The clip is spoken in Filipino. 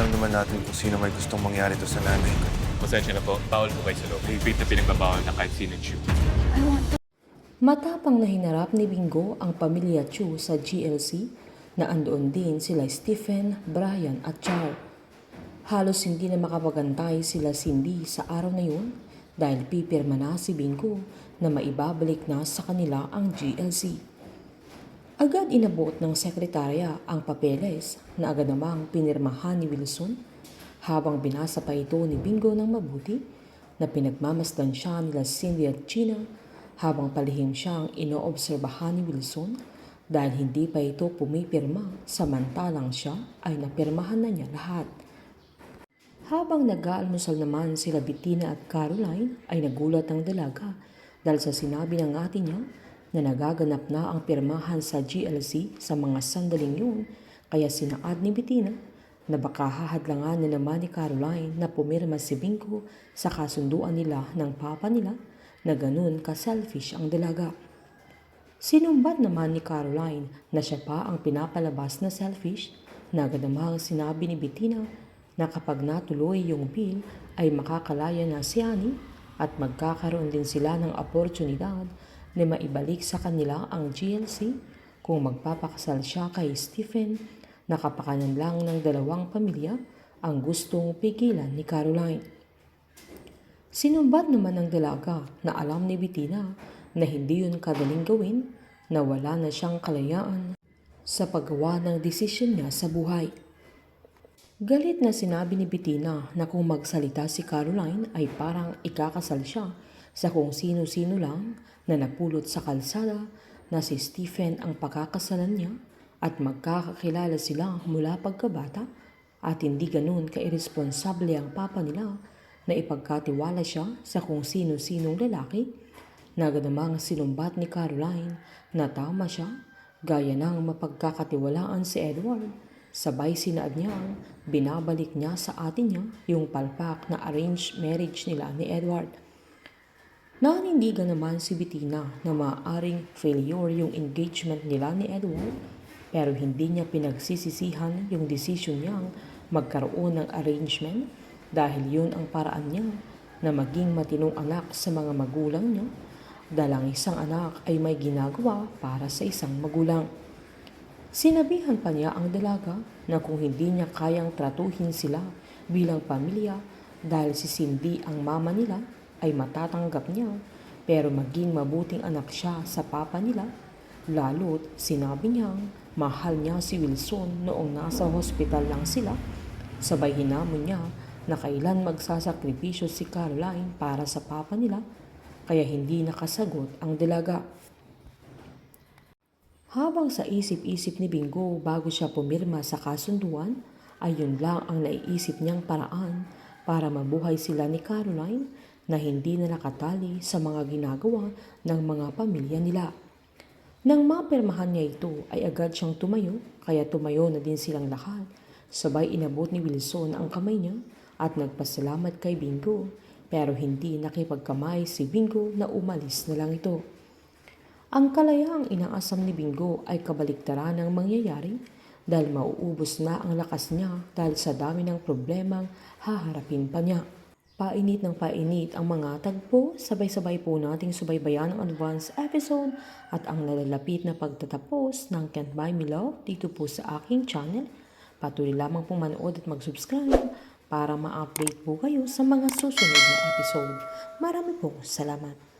alam naman natin kung sino may gustong mangyari to sa nanay ko. Pasensya na po, bawal po kayo sa loob. Higpit na pinagbabawal na kahit sino Chu. Matapang na hinarap ni Bingo ang pamilya Chu sa GLC na andoon din sila Stephen, Brian at Char. Halos hindi na makapagantay sila Cindy sa araw na yun dahil pipirma na si Bingo na maibabalik na sa kanila ang GLC. Agad inabot ng sekretarya ang papeles na agad namang pinirmahan ni Wilson habang binasa pa ito ni Bingo ng mabuti na pinagmamasdan siya nila Cindy at Gina habang palihim siyang inoobserbahan ni Wilson dahil hindi pa ito pumipirma samantalang siya ay napirmahan na niya lahat. Habang nag-aalmusal naman sila Bettina at Caroline ay nagulat ang dalaga dahil sa sinabi ng ate niya na nagaganap na ang pirmahan sa GLC sa mga sandaling yun kaya sinaad ni Bettina na baka hahadlangan na naman ni Caroline na pumirma si Bingo sa kasunduan nila ng papa nila na ganun ka-selfish ang dalaga. Sinumbat naman ni Caroline na siya pa ang pinapalabas na selfish na agad namang sinabi ni Bettina na kapag natuloy yung bill ay makakalaya na si Annie at magkakaroon din sila ng oportunidad na maibalik sa kanila ang GLC kung magpapakasal siya kay Stephen na kapakanan lang ng dalawang pamilya ang gustong pigilan ni Caroline. Sinumbat naman ng dalaga na alam ni Bettina na hindi yun kadaling gawin na wala na siyang kalayaan sa paggawa ng desisyon niya sa buhay. Galit na sinabi ni Bettina na kung magsalita si Caroline ay parang ikakasal siya sa kung sino-sino lang na napulot sa kalsada na si Stephen ang pagkakasalan niya at magkakakilala sila mula pagkabata at hindi ganun ka-irresponsable ang papa nila na ipagkatiwala siya sa kung sino-sinong lalaki na agad namang sinumbat ni Caroline na tama siya gaya ng mapagkakatiwalaan si Edward. Sabay sinaad niyang binabalik niya sa atin niya yung palpak na arranged marriage nila ni Edward. Nanindigan naman si Bettina na maaaring failure yung engagement nila ni Edward pero hindi niya pinagsisisihan yung desisyon niyang magkaroon ng arrangement dahil yun ang paraan niya na maging matinong anak sa mga magulang niya dahil ang isang anak ay may ginagawa para sa isang magulang. Sinabihan pa niya ang dalaga na kung hindi niya kayang tratuhin sila bilang pamilya dahil si Cindy ang mama nila ay matatanggap niya pero maging mabuting anak siya sa papa nila lalo't sinabi niyang mahal niya si Wilson noong nasa hospital lang sila. Sabay hinamon niya na kailan magsasakripisyo si Caroline para sa papa nila kaya hindi nakasagot ang dalaga. Habang sa isip-isip ni Bingo bago siya pumirma sa kasunduan ay yun lang ang naiisip niyang paraan para mabuhay sila ni Caroline na hindi na nakatali sa mga ginagawa ng mga pamilya nila. Nang mapirmahan niya ito ay agad siyang tumayo kaya tumayo na din silang lahat. Sabay inabot ni Wilson ang kamay niya at nagpasalamat kay Bingo pero hindi nakipagkamay si Bingo na umalis na lang ito. Ang kalayaang inaasam ni Bingo ay kabaliktaran ng mangyayari dahil mauubos na ang lakas niya dahil sa dami ng problemang haharapin pa niya. Painit ng painit ang mga tagpo, sabay-sabay po nating subaybayan ang advance episode at ang nalalapit na pagtatapos ng Can't Buy Me Love dito po sa aking channel. Patuloy lamang pong manood at mag-subscribe para ma-update po kayo sa mga susunod na episode. Marami pong salamat.